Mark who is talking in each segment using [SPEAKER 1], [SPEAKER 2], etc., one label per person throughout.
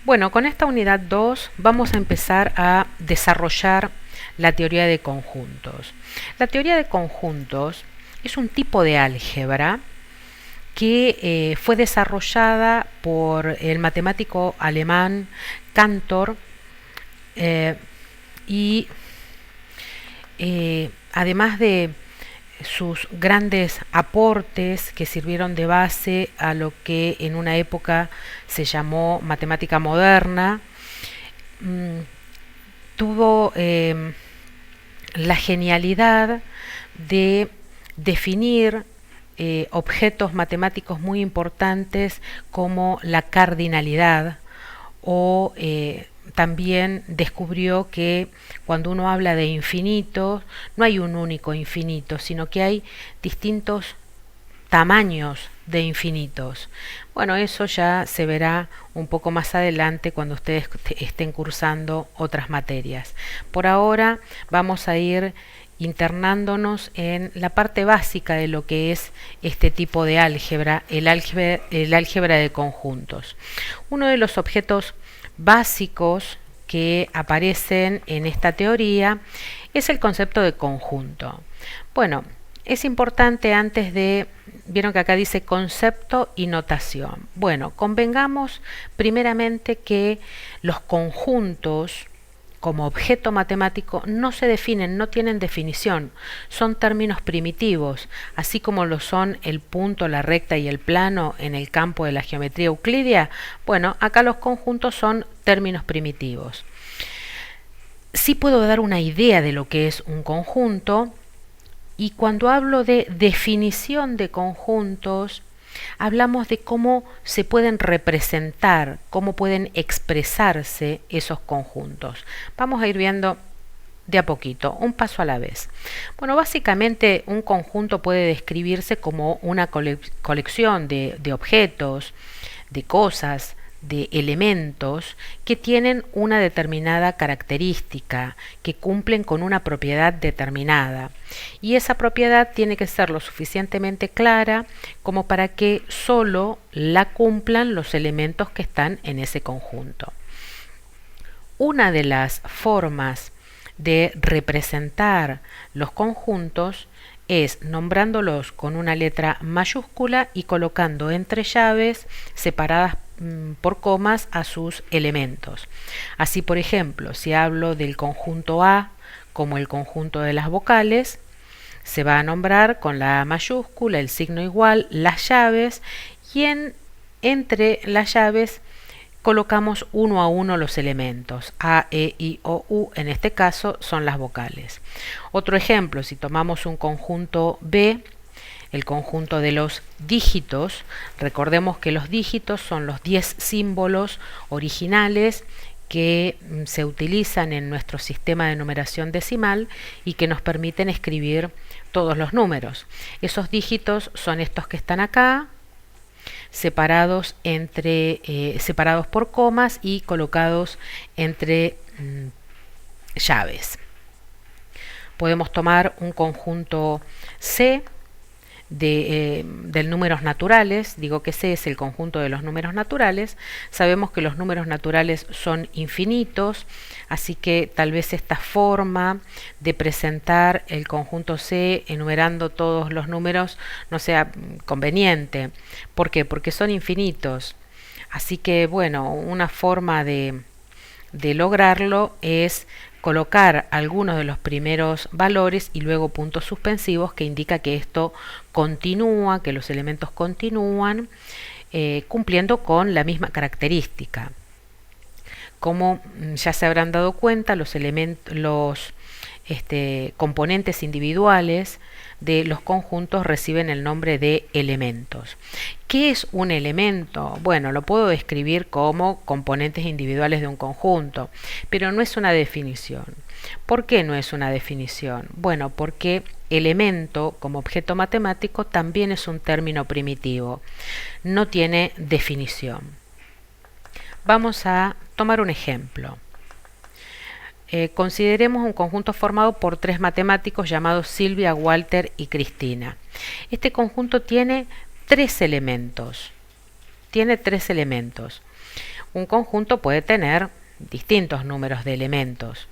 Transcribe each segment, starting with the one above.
[SPEAKER 1] Bueno, con esta unidad 2 vamos a empezar a desarrollar la teoría de conjuntos. La teoría de conjuntos es un tipo de álgebra que fue desarrollada por el matemático alemán Cantor y además de sus grandes aportes que sirvieron de base a lo que en una época se llamó matemática moderna, tuvo la genialidad de definir objetos matemáticos muy importantes como la cardinalidad o también descubrió que cuando uno habla de infinito, no hay un único infinito, sino que hay distintos tamaños de infinitos. Bueno, eso ya se verá un poco más adelante cuando ustedes estén cursando otras materias. Por ahora vamos a ir internándonos en la parte básica de lo que es este tipo de álgebra, el álgebra de conjuntos. Uno de los objetos básicos que aparecen en esta teoría es el concepto de conjunto. Bueno, es importante antes de, vieron que acá dice concepto y notación. Bueno, convengamos primeramente que los conjuntos como objeto matemático no se definen, no tienen definición, son términos primitivos, así como lo son el punto, la recta y el plano en el campo de la geometría euclídea. Bueno, acá los conjuntos son términos primitivos. Sí puedo dar una idea de lo que es un conjunto, y cuando hablo de definición de conjuntos, hablamos de cómo se pueden representar, cómo pueden expresarse esos conjuntos. Vamos a ir viendo de a poquito, un paso a la vez. Bueno, básicamente un conjunto puede describirse como una colección de objetos, de cosas, de elementos que tienen una determinada característica, que cumplen con una propiedad determinada. Y esa propiedad tiene que ser lo suficientemente clara como para que solo la cumplan los elementos que están en ese conjunto. Una de las formas de representar los conjuntos es nombrándolos con una letra mayúscula y colocando entre llaves separadas por comas a sus elementos. Así, por ejemplo, si hablo del conjunto A como el conjunto de las vocales, se va a nombrar con la A mayúscula, el signo igual, las llaves, y entre las llaves colocamos uno a uno los elementos. A, E, I, O, U, en este caso son las vocales. Otro ejemplo, si tomamos un conjunto B, el conjunto de los dígitos, recordemos que los dígitos son los 10 símbolos originales que se utilizan en nuestro sistema de numeración decimal y que nos permiten escribir todos los números. Esos dígitos son estos que están acá, separados por comas y colocados entre llaves. Podemos tomar un conjunto C de números naturales. Digo que C es el conjunto de los números naturales. Sabemos que los números naturales son infinitos, así que tal vez esta forma de presentar el conjunto C enumerando todos los números no sea conveniente. ¿Por qué? Porque son infinitos. Así que bueno, una forma de lograrlo es colocar algunos de los primeros valores y luego puntos suspensivos, que indica que esto continúa, que los elementos continúan cumpliendo con la misma característica. Como ya se habrán dado cuenta, los componentes individuales de los conjuntos reciben el nombre de elementos. ¿Qué es un elemento? Bueno, lo puedo describir como componentes individuales de un conjunto, pero no es una definición. ¿Por qué no es una definición? Bueno, porque elemento como objeto matemático también es un término primitivo, no tiene definición. Vamos a tomar un ejemplo. Consideremos un conjunto formado por 3 matemáticos llamados Silvia, Walter y Cristina. Este conjunto tiene 3 elementos. Un conjunto puede tener distintos números de elementos.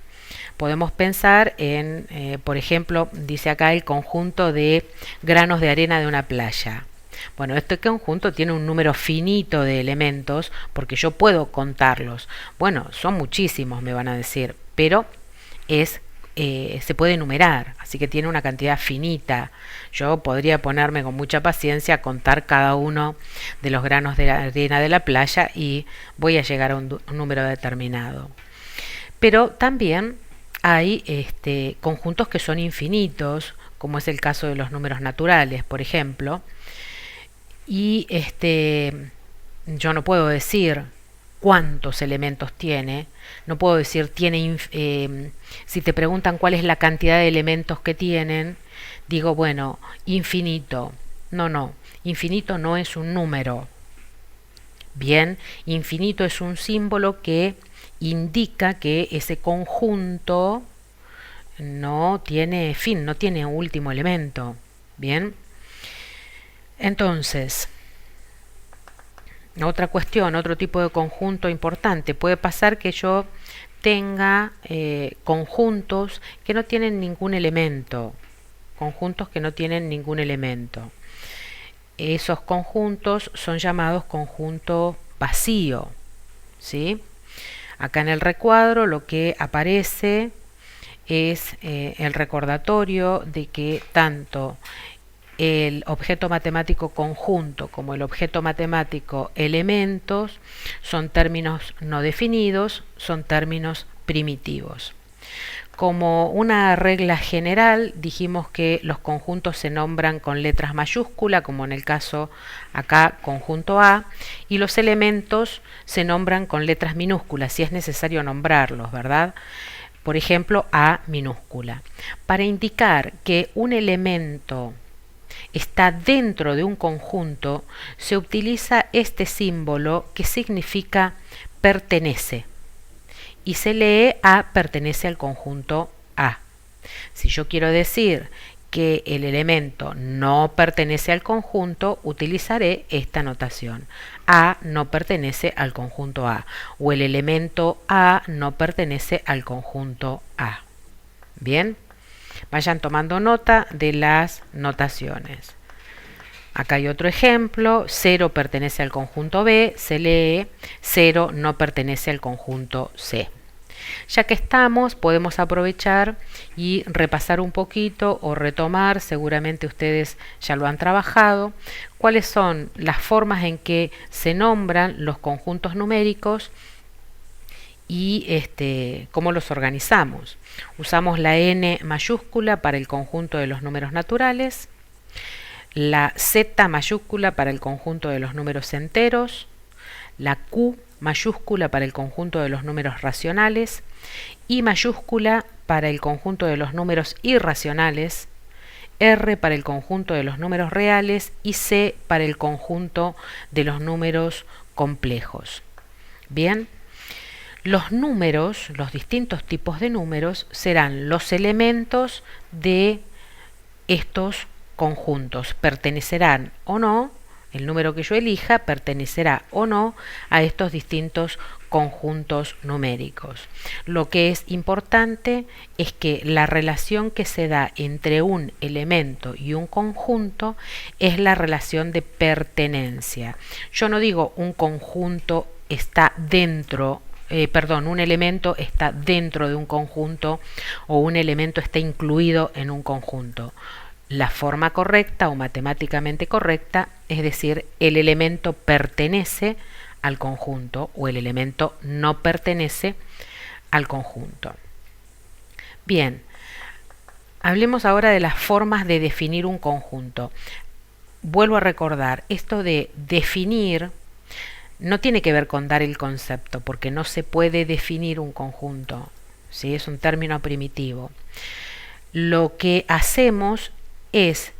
[SPEAKER 1] Podemos pensar en, por ejemplo, dice acá el conjunto de granos de arena de una playa. Bueno, este conjunto tiene un número finito de elementos porque yo puedo contarlos. Bueno, son muchísimos, me van a decir, pero se puede enumerar, así que tiene una cantidad finita. Yo podría ponerme con mucha paciencia a contar cada uno de los granos de arena de la playa y voy a llegar a un número determinado. Pero también hay conjuntos que son infinitos, como es el caso de los números naturales, por ejemplo, y yo no puedo decir cuántos elementos tiene, no puedo decir si te preguntan cuál es la cantidad de elementos que tienen, digo, bueno, infinito. No, infinito no es un número. Bien, infinito es un símbolo que indica que ese conjunto no tiene fin, no tiene último elemento. Bien, entonces, otra cuestión, otro tipo de conjunto importante, puede pasar que yo tenga conjuntos que no tienen ningún elemento, Esos conjuntos son llamados conjunto vacío, ¿sí? Acá en el recuadro lo que aparece es el recordatorio de que tanto el objeto matemático conjunto como el objeto matemático elementos son términos no definidos, son términos primitivos. Como una regla general, dijimos que los conjuntos se nombran con letras mayúsculas, como en el caso acá conjunto A, y los elementos se nombran con letras minúsculas, si es necesario nombrarlos, ¿verdad? Por ejemplo, A minúscula. Para indicar que un elemento está dentro de un conjunto, se utiliza este símbolo que significa pertenece. Y se lee A pertenece al conjunto A. Si yo quiero decir que el elemento no pertenece al conjunto, utilizaré esta notación. A no pertenece al conjunto A, o el elemento A no pertenece al conjunto A. Bien, vayan tomando nota de las notaciones. Acá hay otro ejemplo, 0 pertenece al conjunto B, se lee 0 no pertenece al conjunto C. Ya que estamos, podemos aprovechar y repasar un poquito o retomar, seguramente ustedes ya lo han trabajado, cuáles son las formas en que se nombran los conjuntos numéricos y cómo los organizamos. Usamos la N mayúscula para el conjunto de los números naturales, la Z mayúscula para el conjunto de los números enteros, la Q mayúscula para el conjunto de los números racionales, I mayúscula para el conjunto de los números irracionales, R para el conjunto de los números reales y C para el conjunto de los números complejos. Bien, los números, los distintos tipos de números, serán los elementos de estos conjuntos, pertenecerán o no, el número que yo elija pertenecerá o no a estos distintos conjuntos numéricos. Lo que es importante es que la relación que se da entre un elemento y un conjunto es la relación de pertenencia. Yo no digo un conjunto está dentro, un elemento está dentro de un conjunto o un elemento está incluido en un conjunto. La forma correcta o matemáticamente correcta es decir, el elemento pertenece al conjunto o el elemento no pertenece al conjunto. Bien, hablemos ahora de las formas de definir un conjunto. Vuelvo a recordar, esto de definir no tiene que ver con dar el concepto, porque no se puede definir un conjunto, ¿sí? Es un término primitivo. Lo que hacemos es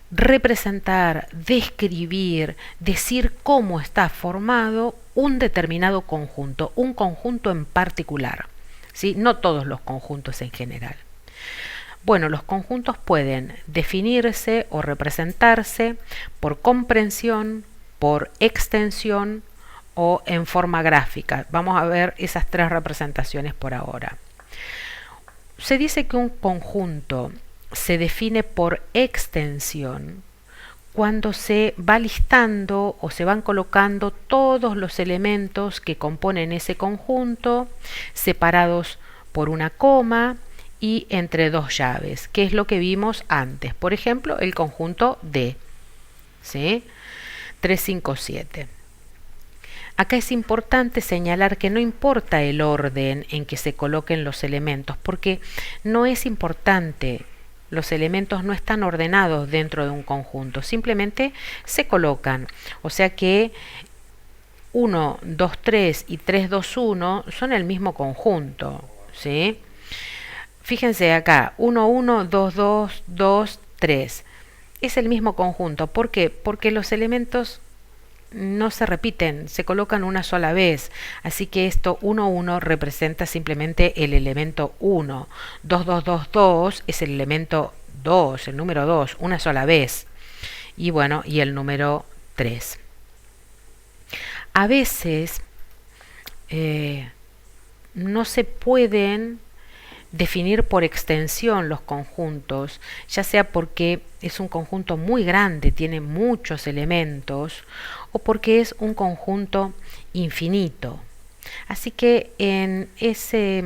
[SPEAKER 1] representar, describir, decir cómo está formado un determinado conjunto, un conjunto en particular, ¿sí? No todos los conjuntos en general. Bueno, los conjuntos pueden definirse o representarse por comprensión, por extensión o en forma gráfica. Vamos a ver esas tres representaciones por ahora. Se dice que un conjunto se define por extensión cuando se va listando o se van colocando todos los elementos que componen ese conjunto, separados por una coma y entre dos llaves, que es lo que vimos antes. Por ejemplo, el conjunto D, ¿sí? 3, 5, 7. Acá es importante señalar que no importa el orden en que se coloquen los elementos, porque no es importante. Los elementos no están ordenados dentro de un conjunto, simplemente se colocan. O sea que 1, 2, 3 y 3, 2, 1 son el mismo conjunto, ¿sí? Fíjense acá, 1, 1, 2, 2, 2, 3. Es el mismo conjunto. ¿Por qué? Porque los elementos no se repiten, se colocan una sola vez. Así que esto 1, 1 representa simplemente el elemento 1. 2, 2, 2, 2 es el elemento 2, el número 2, una sola vez. Y bueno, y el número 3. A veces no se pueden definir por extensión los conjuntos, ya sea porque es un conjunto muy grande, tiene muchos elementos, o porque es un conjunto infinito. Así que en ese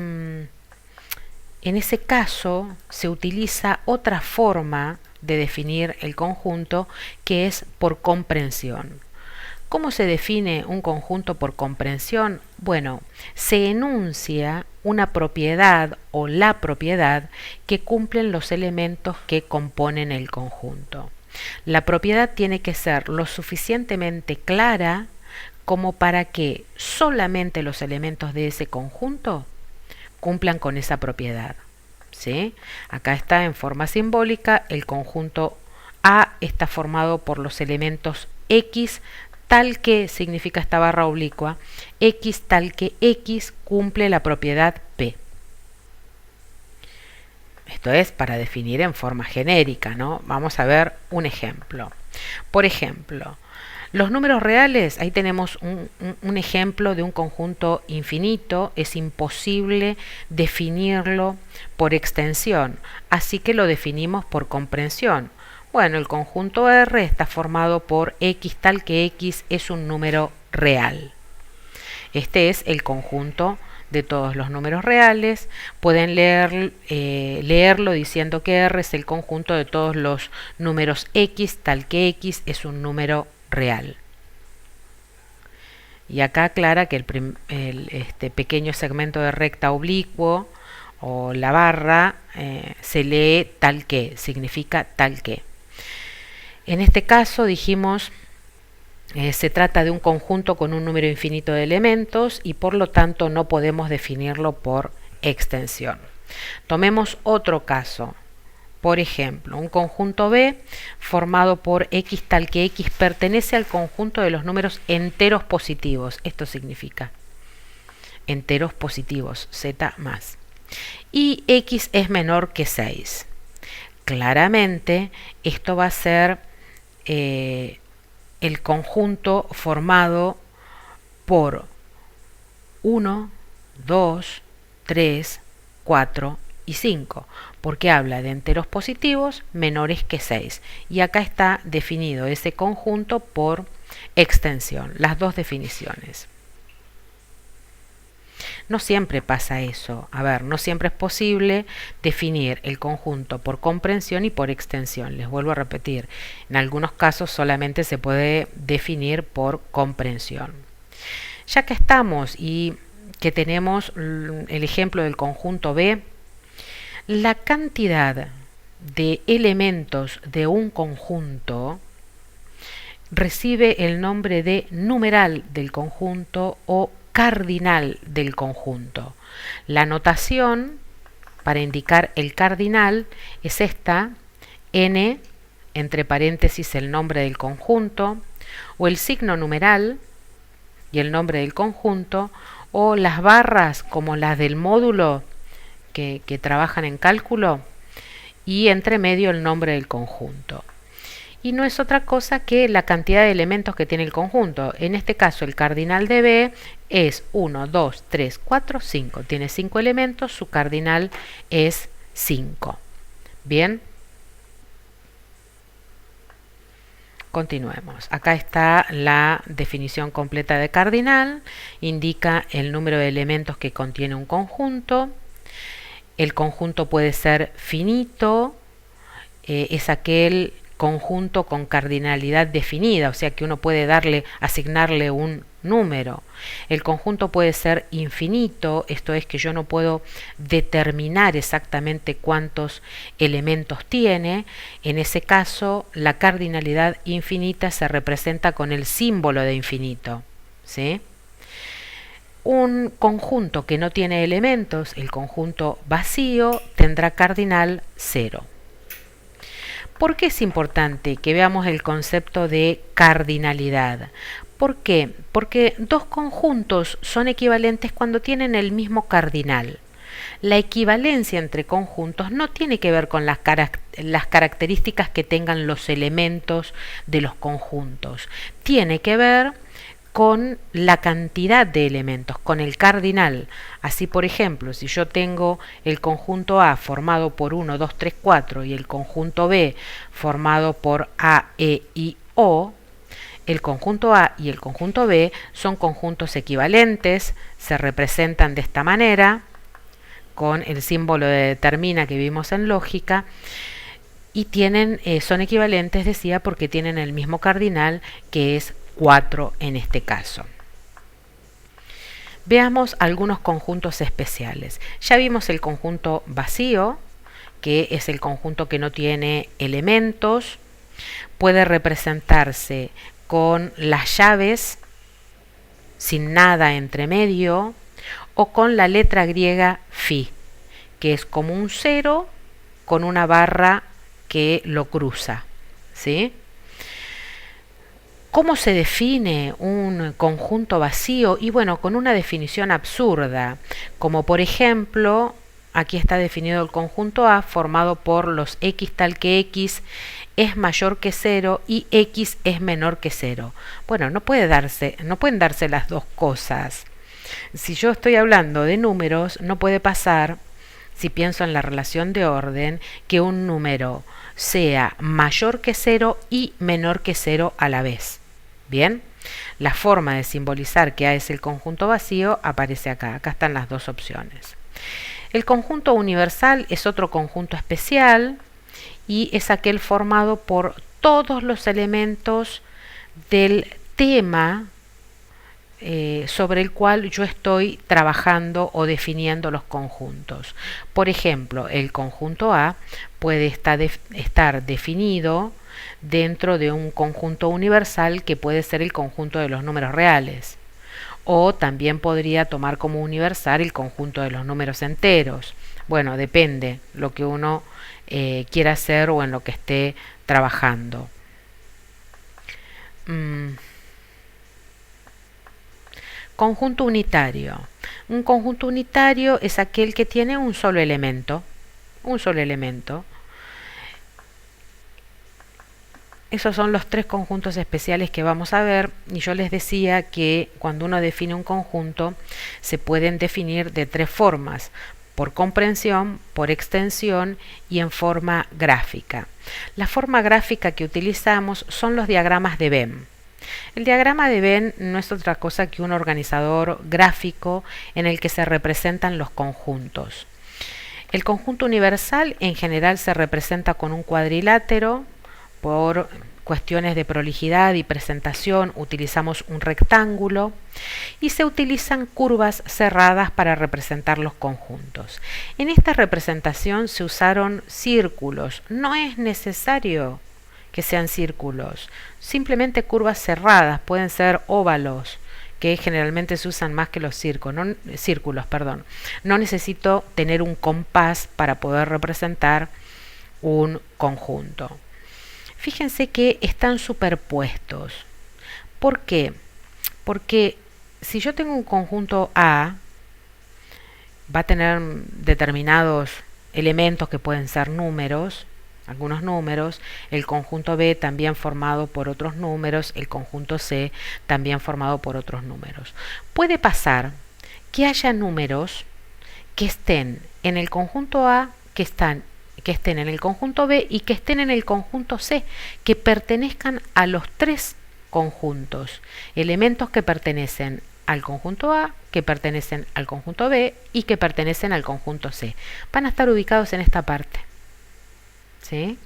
[SPEAKER 1] caso se utiliza otra forma de definir el conjunto, que es por comprensión. ¿Cómo se define un conjunto por comprensión? Bueno, se enuncia una propiedad o la propiedad que cumplen los elementos que componen el conjunto. La propiedad tiene que ser lo suficientemente clara como para que solamente los elementos de ese conjunto cumplan con esa propiedad, ¿sí? Acá está en forma simbólica, el conjunto A está formado por los elementos X, tal que significa esta barra oblicua, X tal que X cumple la propiedad P. Esto es para definir en forma genérica, ¿no? Vamos a ver un ejemplo. Por ejemplo, los números reales, ahí tenemos un ejemplo de un conjunto infinito, es imposible definirlo por extensión, así que lo definimos por comprensión. Bueno, el conjunto R está formado por X tal que X es un número real. Este es el conjunto de todos los números reales. Pueden leerlo diciendo que R es el conjunto de todos los números X tal que X es un número real. Y acá aclara que este pequeño segmento de recta oblicuo o la barra se lee tal que, significa tal que. En este caso dijimos se trata de un conjunto con un número infinito de elementos y por lo tanto no podemos definirlo por extensión. Tomemos otro caso. Por ejemplo, un conjunto B formado por X tal que X pertenece al conjunto de los números enteros positivos. Esto significa enteros positivos, Z más. Y X es menor que 6. Claramente esto va a ser el conjunto formado por 1, 2, 3, 4 y 5, porque habla de enteros positivos menores que 6. Y acá está definido ese conjunto por extensión, las dos definiciones. No siempre pasa eso. A ver, no siempre es posible definir el conjunto por comprensión y por extensión. Les vuelvo a repetir, en algunos casos solamente se puede definir por comprensión. Ya que estamos y que tenemos el ejemplo del conjunto B, la cantidad de elementos de un conjunto recibe el nombre de numeral del conjunto o cardinal del conjunto. La notación para indicar el cardinal es esta: n, entre paréntesis el nombre del conjunto, o el signo numeral y el nombre del conjunto, o las barras como las del módulo que trabajan en cálculo, y entre medio el nombre del conjunto. y no es otra cosa que la cantidad de elementos que tiene el conjunto. En este caso el cardinal de B es 1, 2, 3, 4, 5. Tiene 5 elementos, su cardinal es 5. Bien. Continuemos. Acá está la definición completa de cardinal. Indica el número de elementos que contiene un conjunto. El conjunto puede ser finito. Es aquel conjunto con cardinalidad definida, o sea que uno puede asignarle un número. El conjunto puede ser infinito, esto es que yo no puedo determinar exactamente cuántos elementos tiene. En ese caso, la cardinalidad infinita se representa con el símbolo de infinito, ¿sí? Un conjunto que no tiene elementos, el conjunto vacío, tendrá cardinal 0. ¿Por qué es importante que veamos el concepto de cardinalidad? ¿Por qué? Porque dos conjuntos son equivalentes cuando tienen el mismo cardinal. La equivalencia entre conjuntos no tiene que ver con las características que tengan los elementos de los conjuntos. Tiene que ver con la cantidad de elementos, con el cardinal. Así, por ejemplo, si yo tengo el conjunto A formado por 1, 2, 3, 4 y el conjunto B formado por A, E y O, el conjunto A y el conjunto B son conjuntos equivalentes, se representan de esta manera, con el símbolo de determina que vimos en lógica, y son equivalentes, decía, porque tienen el mismo cardinal, que es 4 en este caso. Veamos algunos conjuntos especiales. Ya vimos el conjunto vacío, que es el conjunto que no tiene elementos. Puede representarse con las llaves sin nada entre medio o con la letra griega phi, que es como un 0 con una barra que lo cruza, ¿sí? ¿Cómo se define un conjunto vacío? Y bueno, con una definición absurda, como por ejemplo, aquí está definido el conjunto A formado por los x tal que x es mayor que 0 y x es menor que 0. Bueno, no pueden darse las dos cosas. Si yo estoy hablando de números, no puede pasar, si pienso en la relación de orden, que un número sea mayor que 0 y menor que 0 a la vez. Bien, la forma de simbolizar que A es el conjunto vacío aparece acá. Acá están las dos opciones. El conjunto universal es otro conjunto especial y es aquel formado por todos los elementos del tema sobre el cual yo estoy trabajando o definiendo los conjuntos. Por ejemplo, el conjunto A puede estar definido dentro de un conjunto universal que puede ser el conjunto de los números reales, o también podría tomar como universal el conjunto de los números enteros. Bueno, depende lo que uno quiera hacer o en lo que esté trabajando. Conjunto unitario. Un conjunto unitario es aquel que tiene un solo elemento. Un solo elemento. Esos son los tres conjuntos especiales que vamos a ver, y yo les decía que cuando uno define un conjunto se pueden definir de tres formas: por comprensión, por extensión y en forma gráfica. La forma gráfica que utilizamos son los diagramas de Venn. El diagrama de Venn no es otra cosa que un organizador gráfico en el que se representan los conjuntos. El conjunto universal en general se representa con un cuadrilátero. Por cuestiones de prolijidad y presentación utilizamos un rectángulo y se utilizan curvas cerradas para representar los conjuntos. En esta representación se usaron círculos. No es necesario que sean círculos, simplemente curvas cerradas, pueden ser óvalos, que generalmente se usan más que los círculos. No necesito tener un compás para poder representar un conjunto. Fíjense que están superpuestos. ¿Por qué? Porque si yo tengo un conjunto A, va a tener determinados elementos que pueden ser números, algunos números, el conjunto B también formado por otros números, el conjunto C también formado por otros números. Puede pasar que haya números que estén en el conjunto A, que estén en el conjunto B y que estén en el conjunto C, que pertenezcan a los tres conjuntos, elementos que pertenecen al conjunto A, que pertenecen al conjunto B y que pertenecen al conjunto C. Van a estar ubicados en esta parte. ¿Sí?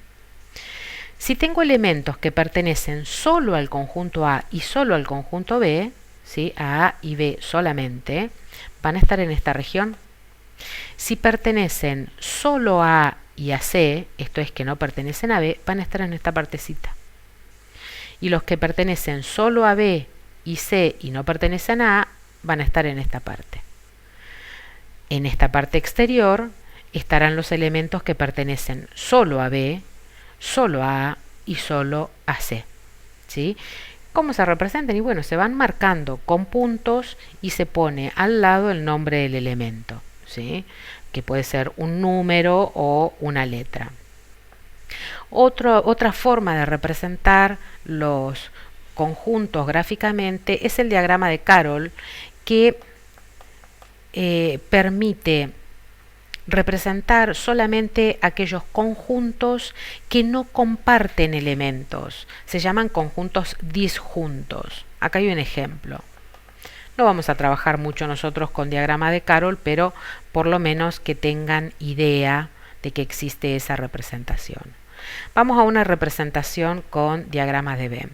[SPEAKER 1] Si tengo elementos que pertenecen solo al conjunto A y solo al conjunto B, ¿sí? A y B solamente, van a estar en esta región. Si pertenecen solo a A y a C, esto es que no pertenecen a B, van a estar en esta partecita. Y los que pertenecen solo a B y C y no pertenecen a A, van a estar en esta parte. En esta parte exterior estarán los elementos que pertenecen solo a B, solo a A y solo a C. ¿Sí? ¿Cómo se representan? Y bueno, se van marcando con puntos y se pone al lado el nombre del elemento, ¿sí? Que puede ser un número o una letra. Otra forma de representar los conjuntos gráficamente es el diagrama de Carroll, que permite representar solamente aquellos conjuntos que no comparten elementos. Se llaman conjuntos disjuntos. Acá hay un ejemplo. No vamos a trabajar mucho nosotros con diagrama de Carroll, pero por lo menos que tengan idea de que existe esa representación. Vamos a una representación con diagramas de Venn.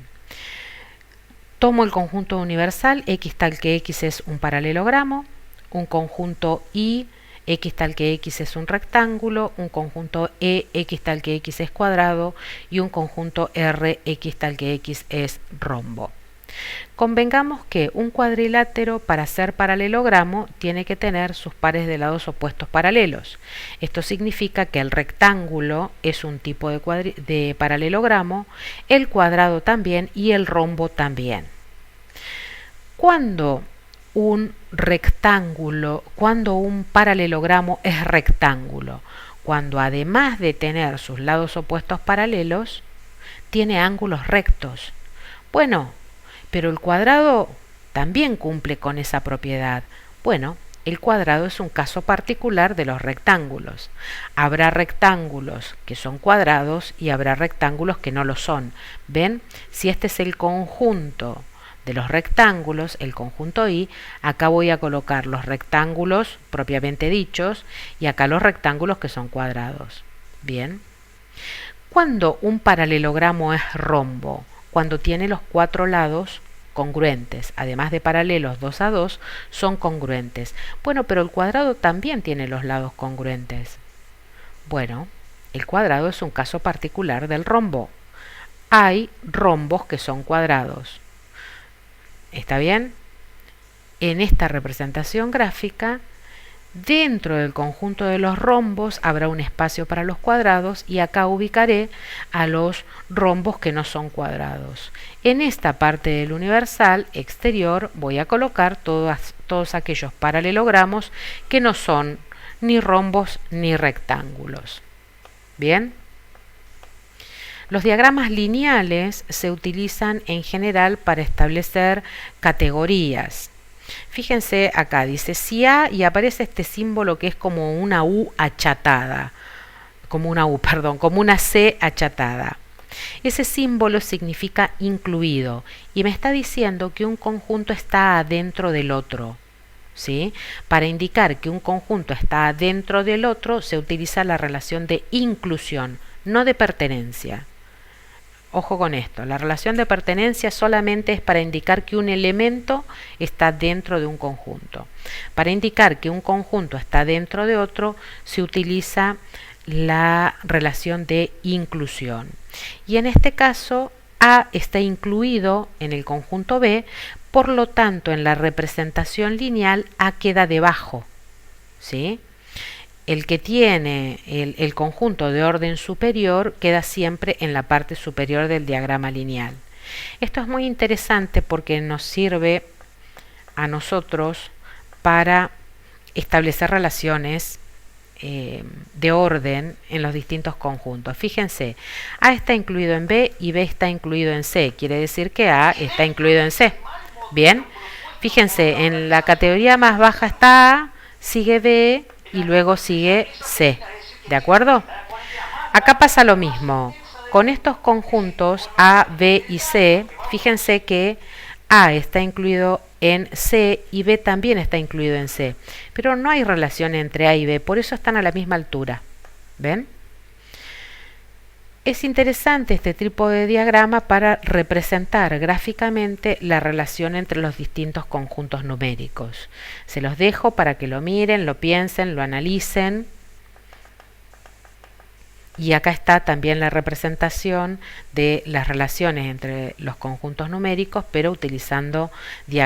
[SPEAKER 1] Tomo el conjunto universal x tal que x es un paralelogramo, un conjunto I, x tal que x es un rectángulo, un conjunto E, x tal que x es cuadrado y un conjunto R, x tal que x es rombo. Convengamos que un cuadrilátero, para ser paralelogramo, tiene que tener sus pares de lados opuestos paralelos. Esto significa que el rectángulo es un tipo de paralelogramo, el cuadrado también y el rombo también. Cuando un paralelogramo es rectángulo, cuando además de tener sus lados opuestos paralelos, tiene ángulos rectos. Bueno, pero el cuadrado también cumple con esa propiedad. Bueno, el cuadrado es un caso particular de los rectángulos. Habrá rectángulos que son cuadrados y habrá rectángulos que no lo son. ¿Ven? Si este es el conjunto de los rectángulos, el conjunto I, acá voy a colocar los rectángulos propiamente dichos y acá los rectángulos que son cuadrados. Bien. Cuando un paralelogramo es rombo, cuando tiene los cuatro lados congruentes, además de paralelos 2 a 2, son congruentes. Bueno, pero el cuadrado también tiene los lados congruentes. Bueno, el cuadrado es un caso particular del rombo. Hay rombos que son cuadrados. ¿Está bien? En esta representación gráfica, dentro del conjunto de los rombos habrá un espacio para los cuadrados y acá ubicaré a los rombos que no son cuadrados. En esta parte del universal exterior voy a colocar todos aquellos paralelogramos que no son ni rombos ni rectángulos. Bien. Los diagramas lineales se utilizan en general para establecer categorías. Fíjense acá, dice si A y aparece este símbolo que es como una U achatada, como una C achatada. Ese símbolo significa incluido y me está diciendo que un conjunto está adentro del otro. ¿Sí? Para indicar que un conjunto está adentro del otro se utiliza la relación de inclusión, no de pertenencia. Ojo con esto, la relación de pertenencia solamente es para indicar que un elemento está dentro de un conjunto. Para indicar que un conjunto está dentro de otro, se utiliza la relación de inclusión. Y en este caso, A está incluido en el conjunto B, por lo tanto, en la representación lineal, A queda debajo. ¿Sí? El que tiene el conjunto de orden superior queda siempre en la parte superior del diagrama lineal. Esto es muy interesante porque nos sirve a nosotros para establecer relaciones de orden en los distintos conjuntos. Fíjense, A está incluido en B y B está incluido en C. Quiere decir que A está incluido en C. Bien, fíjense, en la categoría más baja está A, sigue B y luego sigue C. ¿De acuerdo? Acá pasa lo mismo. Con estos conjuntos A, B y C, fíjense que A está incluido en C y B también está incluido en C. Pero no hay relación entre A y B, por eso están a la misma altura. ¿Ven? Es interesante este tipo de diagrama para representar gráficamente la relación entre los distintos conjuntos numéricos. Se los dejo para que lo miren, lo piensen, lo analicen. Y acá está también la representación de las relaciones entre los conjuntos numéricos, pero utilizando diagramas.